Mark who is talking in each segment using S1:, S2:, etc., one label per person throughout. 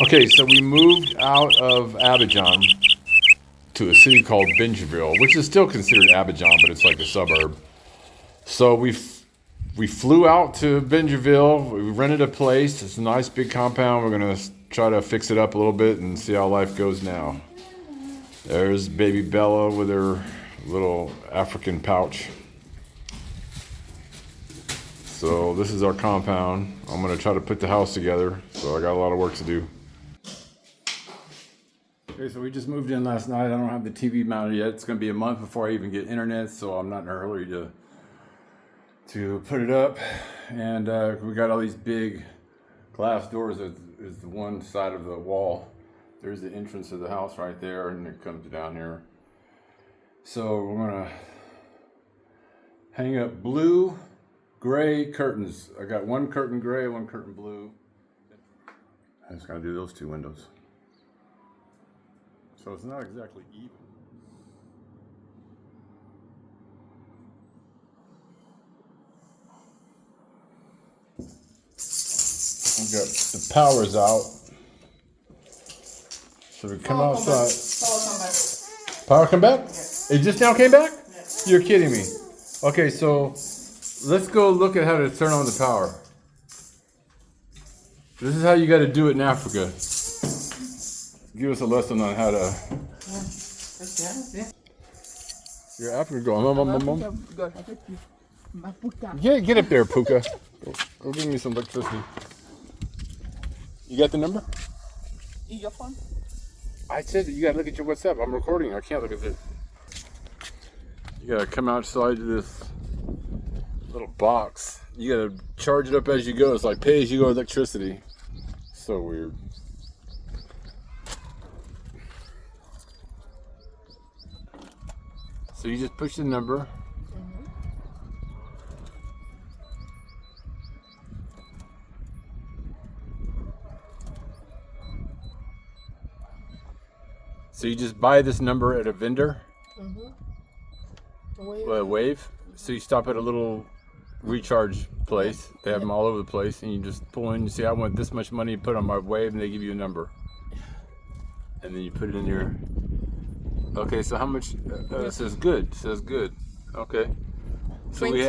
S1: Okay, so we moved out of Abidjan to a city called Bingerville, which is still considered Abidjan, but it's like a suburb. So we flew out to Bingerville. We rented a place. It's a nice big compound. We're gonna try to fix it up a little bit and see how life goes now. There's baby Bella with her little African pouch. So this is our compound. I'm gonna try to put the house together. So I got a lot of work to do. Okay, so we just moved in last night. I don't have the TV mounted yet. It's gonna be a month before I even get internet, so I'm not in a hurry to put it up. And we got all these big glass doors. Is the one side of the wall. There's the entrance of the house right there, and it comes down here. So we're gonna hang up blue, gray curtains. I got one curtain gray, one curtain blue. I just gotta do those two windows. So it's not exactly even. I've got the power's out. So we come outside. Power come back? Yeah. It just now came back? Yeah. You're kidding me. Okay, so let's go look at how to turn on the power. This is how you got to do it in Africa. Give us a lesson on how to. You're African girl. Mom. Yeah, get up there, Puka. Go give me some electricity. You got the number?
S2: Your phone?
S1: I said that you gotta look at your WhatsApp. I'm recording. I can't look at it. You gotta come outside to this little box. You gotta charge it up as you go. It's like pay as you go electricity. So weird. So you just push the number. So you just buy this number at a vendor? Wave. So you stop at a little recharge place. They have them all over the place, and you just pull in. You say, I want this much money to put on my wave, and they give you a number. And then you put it in your. Okay, so how much? It says good. It says good. Okay. So
S2: 20.
S1: we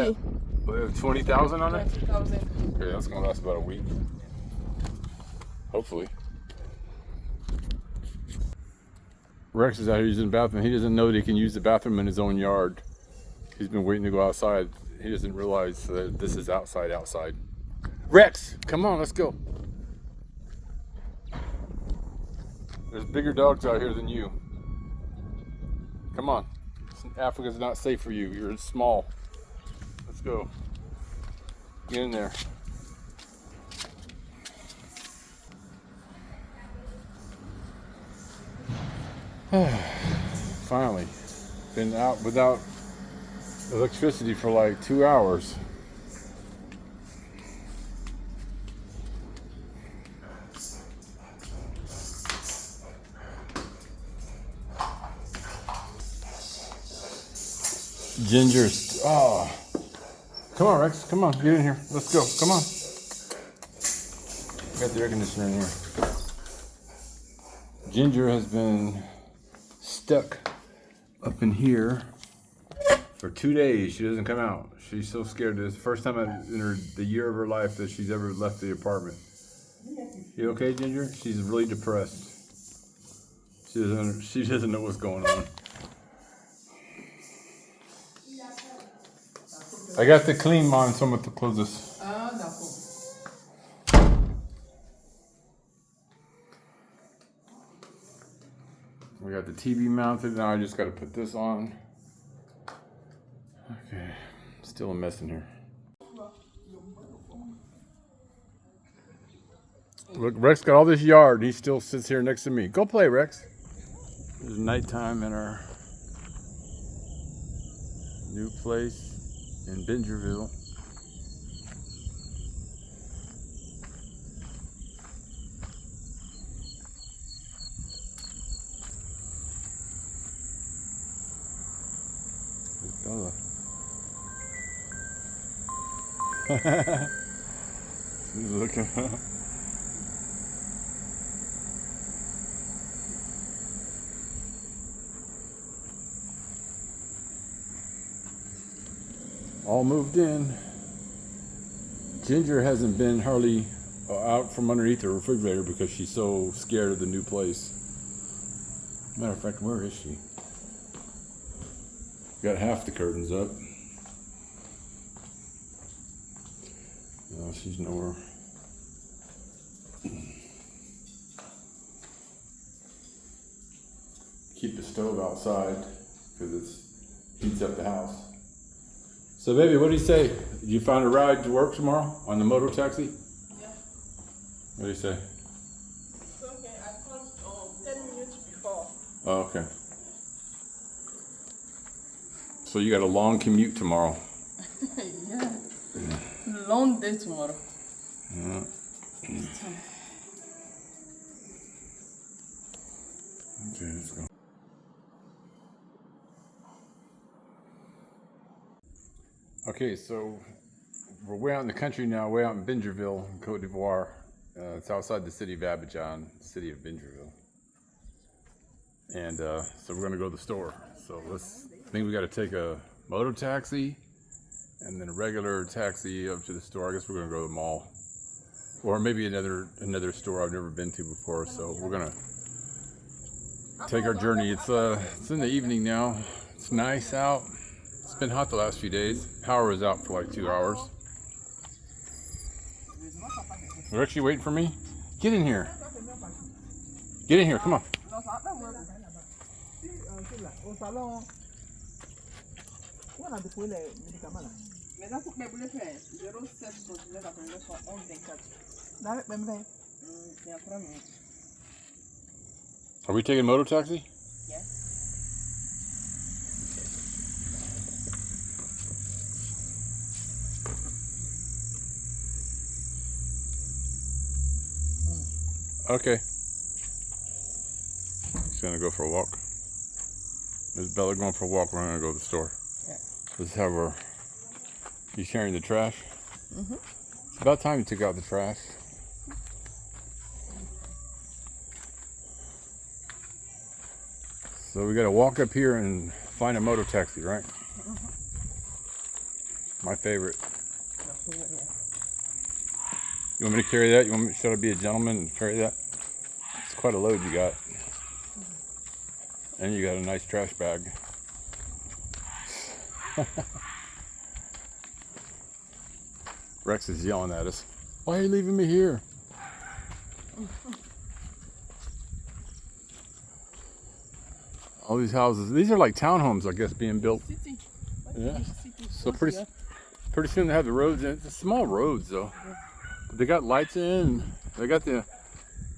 S1: have 20,000 on it?
S2: 20,000.
S1: Okay, that's gonna last about a week. Hopefully. Rex is out here using the bathroom. He doesn't know that he can use the bathroom in his own yard. He's been waiting to go outside. He doesn't realize that this is outside. Rex, come on, let's go. There's bigger dogs out here than you. Come on. Africa's not safe for you. You're small. Let's go. Get in there. Finally. Been out without electricity for like 2 hours. Ginger's. Oh. Come on, Rex. Come on. Get in here. Let's go. Come on. Got the air conditioner in here. Ginger has been stuck up in here for 2 days. She doesn't come out. She's so scared. This is the first time in the year of her life that she's ever left the apartment. You okay, Ginger? She's really depressed. She doesn't know what's going on. I got the clean on, so I'm going to close this. We got the TV mounted. Now I just got to put this on. Okay. Still a mess in here. Look, Rex got all this yard. He still sits here next to me. Go play, Rex. It's nighttime in our new place in Bingerville. Bella. She's looking. all moved in. Ginger hasn't been hardly out from underneath the refrigerator because she's so scared of the new place. Matter of fact, where is she? Got half the curtains up. No, she's nowhere. Keep the stove outside because it heats up the house. So, baby, what do you say? You find a ride to work tomorrow on the motor taxi?
S2: Yeah.
S1: What do you say?
S2: It's okay. I called 10 minutes before.
S1: Oh, okay. So you got a long commute tomorrow.
S2: Yeah. Long day tomorrow.
S1: Yeah. Okay, let's go. Okay, so we're way out in the country now, way out in Bingerville, Cote D'ivoire. It's outside the city of Abidjan, city of Bingerville. And so we're gonna go to the store. So I think we gotta take a motor taxi and then a regular taxi up to the store. I guess we're gonna go to the mall. Or maybe another store I've never been to before. So we're gonna take our journey. It's in the evening now. It's nice out. It's been hot the last few days. Power was out for like 2 hours. They're actually waiting for me. Get in here. Get in here, come on. Are we taking a motor taxi?
S2: Yeah.
S1: Okay. Just gonna go for a walk. There's Bella going for a walk. We're gonna go to the store.
S2: Yeah.
S1: Let's have her. You carrying the trash?
S2: Mm-hmm.
S1: It's about time you took out the trash. So we gotta walk up here and find a motor taxi, right?
S2: Mm-hmm.
S1: My favorite. You want me to carry that? Should I be a gentleman and carry that? It's quite a load you got. And you got a nice trash bag. Rex is yelling at us. Why are you leaving me here? All these houses, these are like townhomes, I guess, being built.
S2: City.
S1: Yeah.
S2: City.
S1: So pretty soon they have the roads in. It's small roads though. But they got lights in. They got the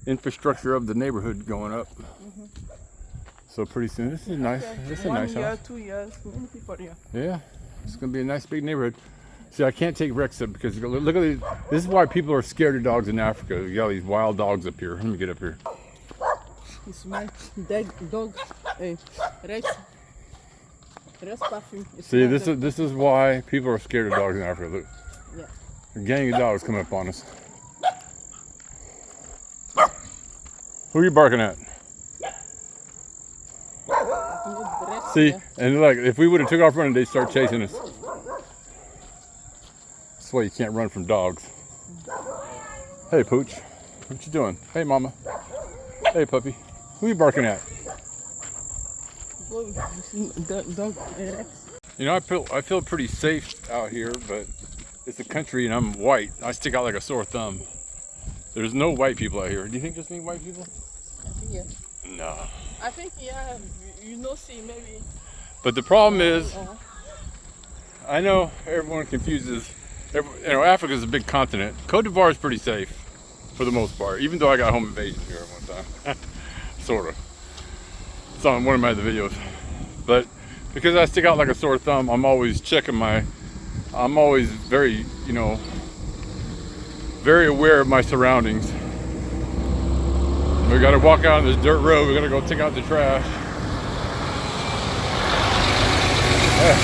S1: infrastructure of the neighborhood going up.
S2: Mm-hmm.
S1: So pretty soon, this is nice. This is a nice
S2: 1 year,
S1: house.
S2: 2 years, many people here.
S1: Yeah, it's gonna be a nice big neighborhood. See, I can't take Rex up because look at these. This is why people are scared of dogs in Africa. You got these wild dogs up here. Let me get up here.
S2: It's my dead dog. Hey, Rex. Rex perfume.
S1: See, this is why people are scared of dogs in Africa. Look,
S2: Yeah.
S1: a gang of dogs coming up on us. Who are you barking at? See, and like if we would have took off running, they'd start chasing us. That's why you can't run from dogs. Hey, Pooch, what you doing? Hey, Mama. Hey, puppy. Who are you barking at?
S2: Dog, Rex.
S1: You know, I feel pretty safe out here, but it's a country and I'm white. I stick out like a sore thumb. There's no white people out here. Do you think there's any white people?
S2: I think yes.
S1: No.
S2: I think yeah. You know, see maybe.
S1: But the problem is, I know everyone confuses. Africa's a big continent. Cote d'Ivoire is pretty safe, for the most part. Even though I got home invasion here at one time, sort of. It's on one of my other videos. But because I stick out like a sore thumb, I'm always checking I'm always very, very aware of my surroundings. We gotta walk out on this dirt road. We gotta go take out the trash.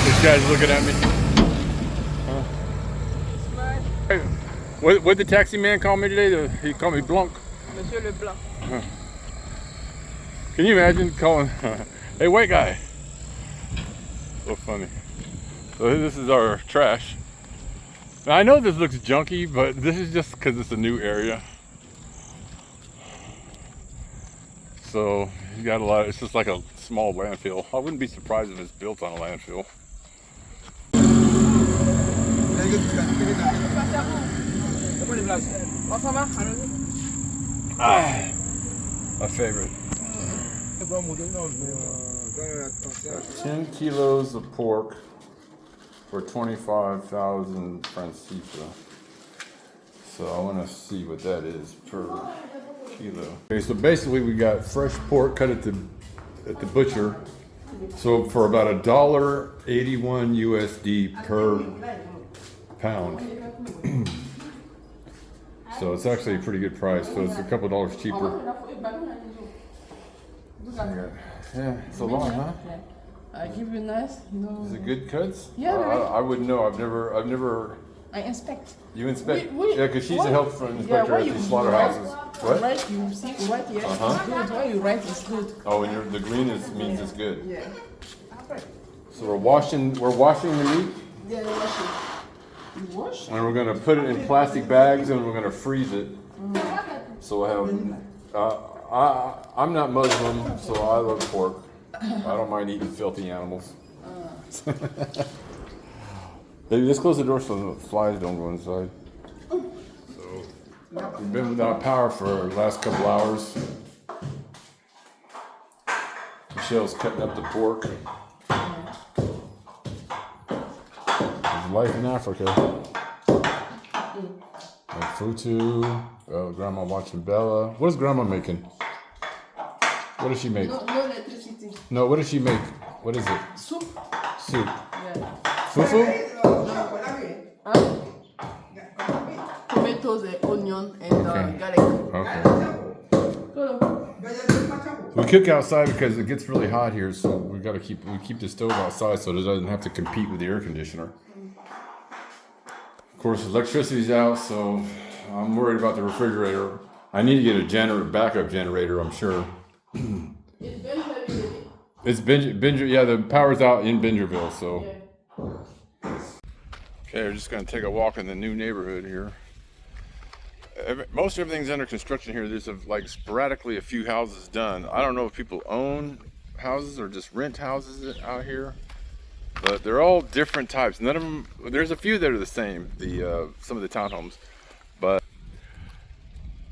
S1: This guy's looking at me. Hey, what the taxi man call me today? He called me Blanc.
S2: Monsieur Leblanc.
S1: Can you imagine calling, hey white guy? So funny. So this is our trash. Now, I know this looks junky, but this is just because it's a new area. So you got a lot. It's just like a small landfill. I wouldn't be surprised if it's built on a landfill. Ah, my favorite. 10 kilos of pork for 25,000 francs CFA. So I want to see what that is per kilo. Okay, so basically we got fresh pork cut at the butcher. So for about $1.81 USD per pound. So it's actually a pretty good price. So it's a couple dollars cheaper. Yeah, it's a lot, huh?
S2: I give you nice, no.
S1: Is it good cuts?
S2: Yeah,
S1: I wouldn't know. I've never.
S2: I inspect.
S1: You inspect?
S2: We-
S1: Yeah, because she's a health inspector
S2: why
S1: at
S2: you-
S1: these slaughterhouses. What?
S2: Right, you see, right here, it's good. Why you write it's good?
S1: Oh, and the green means it's good.
S2: Yeah.
S1: So we're washing the meat,
S2: Yeah, wash it. You wash?
S1: and we're gonna put it in plastic bags, and we're gonna freeze it. So we'll have. I'm not Muslim, so I love pork. I don't mind eating filthy animals. Baby, let's close the door so the flies don't go inside. So we've been without power for the last couple hours. Michelle's cutting up the pork. There's life in Africa. And Futu. Oh, Grandma watching Bella. What is Grandma making? What does she make?
S2: No electricity.
S1: No, what does she make? What is it?
S2: Soup?
S1: Soup.
S2: Yeah.
S1: Fufu?
S2: Tomatoes, onion, and garlic.
S1: Okay. We cook outside because it gets really hot here, so we keep the stove outside so it doesn't have to compete with the air conditioner. Of course, electricity's out, so I'm worried about the refrigerator. I need to get a backup generator, I'm sure. It's yeah, the power's out in Bingerville, so. Okay, we're just gonna take a walk in the new neighborhood here. Most everything's under construction here. There's like sporadically a few houses done. I don't know if people own houses or just rent houses out here, but they're all different types. None of them. There's a few that are the same. Some of the townhomes, but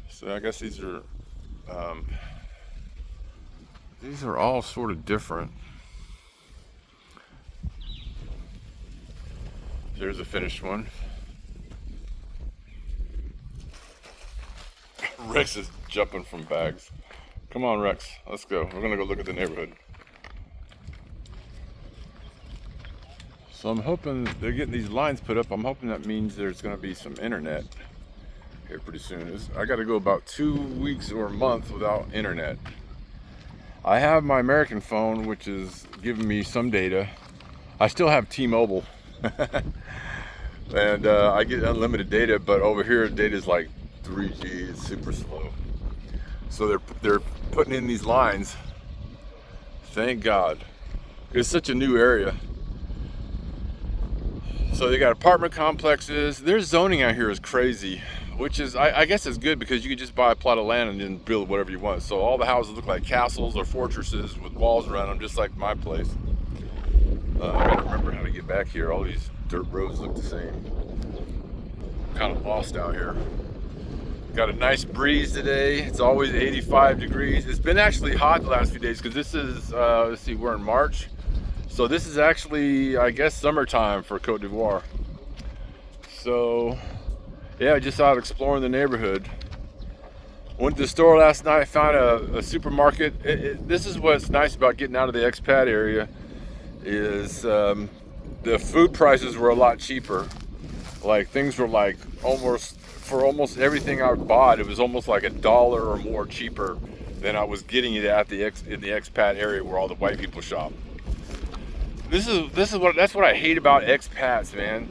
S1: so I guess these are all sort of different. There's a finished one. Rex is jumping from bags. Come on, Rex, let's go. We're gonna go look at the neighborhood. So I'm hoping they're getting these lines put up. I'm hoping that means there's gonna be some internet here pretty soon. I gotta go about 2 weeks or a month without internet. I have my American phone, which is giving me some data. I still have T-Mobile. And I get unlimited data, but over here data is like 3G. It's super slow. So they're putting in these lines. Thank God. It's such a new area. So they got apartment complexes. Their zoning out here is crazy, which is I guess it's good because you can just buy a plot of land and then build whatever you want. So all the houses look like castles or fortresses with walls around them, just like my place. I gotta remember how to get back here. All these dirt roads look the same. Kind of lost out here. Got a nice breeze today. It's always 85 degrees. It's been actually hot the last few days because this is, let's see, we're in March. So this is actually, I guess, summertime for Cote D'ivoire. So, yeah, just out exploring the neighborhood. Went to the store last night, found a supermarket. This is what's nice about getting out of the expat area is the food prices were a lot cheaper. Like things were like almost everything I bought, it was almost like $1 or more cheaper than I was getting it at in the expat area where all the white people shop. That's what I hate about expats, man.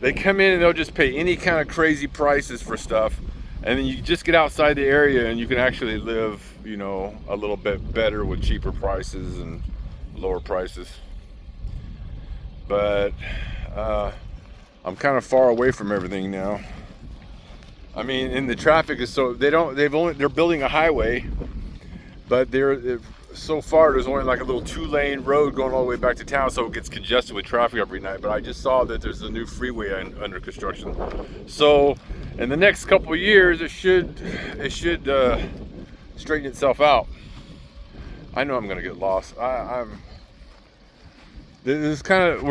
S1: They come in and they'll just pay any kind of crazy prices for stuff, and then you just get outside the area and you can actually live, you know, a little bit better with cheaper prices and lower prices. But I'm kind of far away from everything now. I mean, and the traffic is so they're building a highway, but so far there's only like a little 2-lane road going all the way back to town, so it gets congested with traffic every night. But I just saw that there's a new freeway under construction, so in the next couple of years it should straighten itself out. I know I'm gonna get lost. We're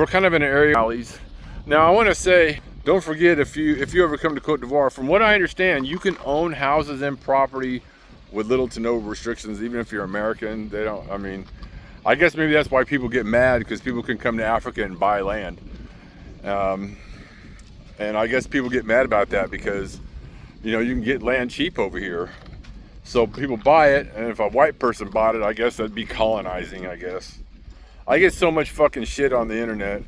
S1: kind of in an area alleys. Now I want to say, don't forget, if you ever come to Cote d'Ivoire, from what I understand, you can own houses and property with little to no restrictions, even if you're American. They don't, I mean, I guess maybe that's why people get mad, because people can come to Africa and buy land. And I guess people get mad about that because, you know, you can get land cheap over here. So people buy it, and if a white person bought it, I guess that'd be colonizing, I guess. I get so much fucking shit on the internet.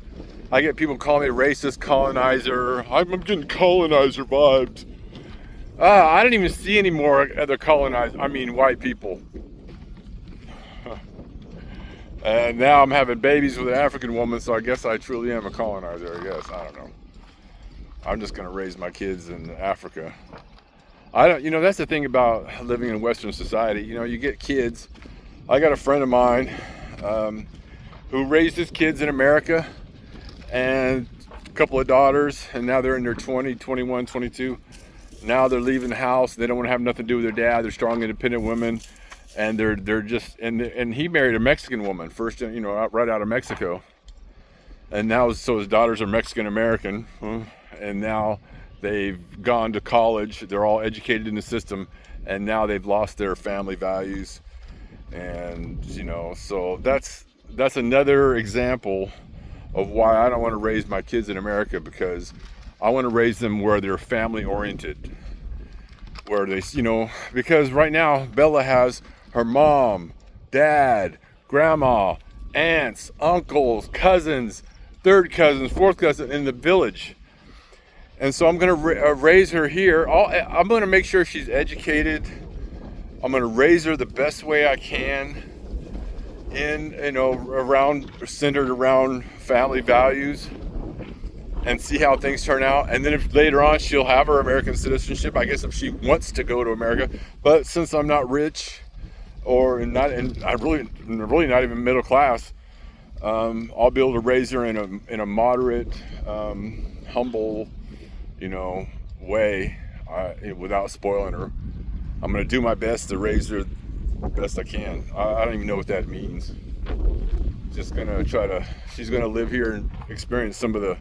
S1: I get people calling me racist, colonizer. I'm getting colonizer vibes. I don't even see any more other white people. And now I'm having babies with an African woman, so I guess I truly am a colonizer, I guess. I don't know. I'm just gonna raise my kids in Africa. You know, that's the thing about living in Western society. You know, you get kids. I got a friend of mine who raised his kids in America, and a couple of daughters, and now they're in their 20, 21, 22. Now they're leaving the house. They don't want to have nothing to do with their dad. They're strong, independent women, and they're just, and he married a Mexican woman first, you know, right out of Mexico, and now so his daughters are Mexican American, and now they've gone to college. They're all educated in the system, and now they've lost their family values, and you know, so that's another example of why I don't want to raise my kids in America, because I want to raise them where they're family oriented, where they, you know, because right now Bella has her mom, dad, grandma, aunts, uncles, cousins, third cousins, fourth cousin in the village. And so I'm going to raise her here. I'm going to make sure she's educated. I'm going to raise her the best way I can, centered around family values, and see how things turn out. And then if later on she'll have her American citizenship, I guess, if she wants to go to America. But since I'm not rich, and I'm really not even middle class, I'll be able to raise her in a moderate, humble, you know, way, without spoiling her. I'm going to do my best to raise her the best I can. I don't even know what that means. Just gonna she's gonna live here and experience some of the,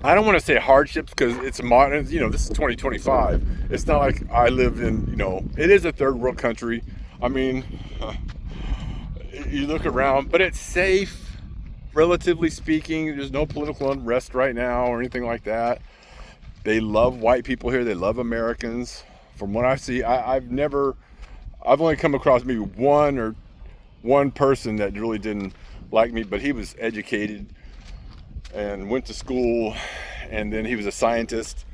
S1: I don't want to say hardships, because it's modern, you know, this is 2025. It's not like I live in, you know, it is a third world country. I mean, you look around, but it's safe, relatively speaking. There's no political unrest right now or anything like that. They love white people here. They love Americans. From what I see, I've only come across maybe one person that really didn't like me, but he was educated and went to school, and then he was a scientist,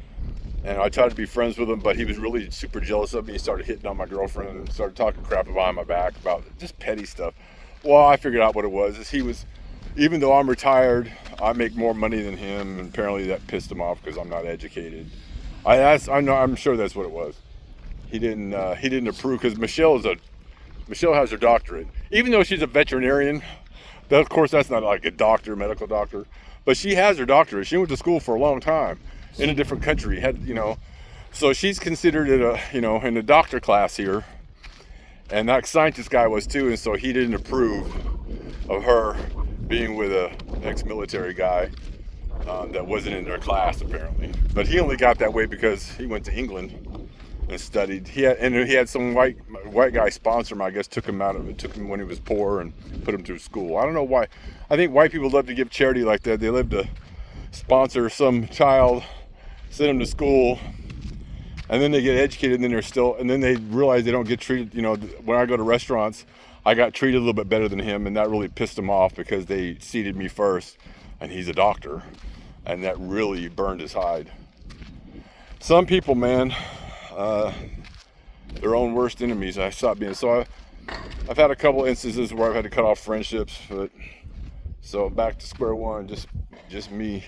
S1: and I tried to be friends with him, but he was really super jealous of me. He started hitting on my girlfriend and started talking crap behind my back about just petty stuff. Well, I figured out what it was. Even though I'm retired, I make more money than him, and apparently that pissed him off because I'm not educated. I'm sure that's what it was. He didn't approve, because Michelle has her doctorate, even though she's a veterinarian. Of course, that's not like a doctor, medical doctor, but she has her doctorate. She went to school for a long time in a different country, so she's considered in the doctor class here, and that scientist guy was too, and so he didn't approve of her being with an ex-military guy that wasn't in their class apparently. But he only got that way because he went to England and studied. He had some white guy sponsor him. I guess took him when he was poor and put him through school. I don't know why. I think white people love to give charity like that. They love to sponsor some child, send them to school, and then they get educated, and then they realize they don't get treated. You know, when I go to restaurants, I got treated a little bit better than him, and that really pissed him off because they seated me first, and he's a doctor, and that really burned his hide. Some people, man, their own worst enemies. I stopped being so. I've had a couple instances where I've had to cut off friendships, but So back to square one, just me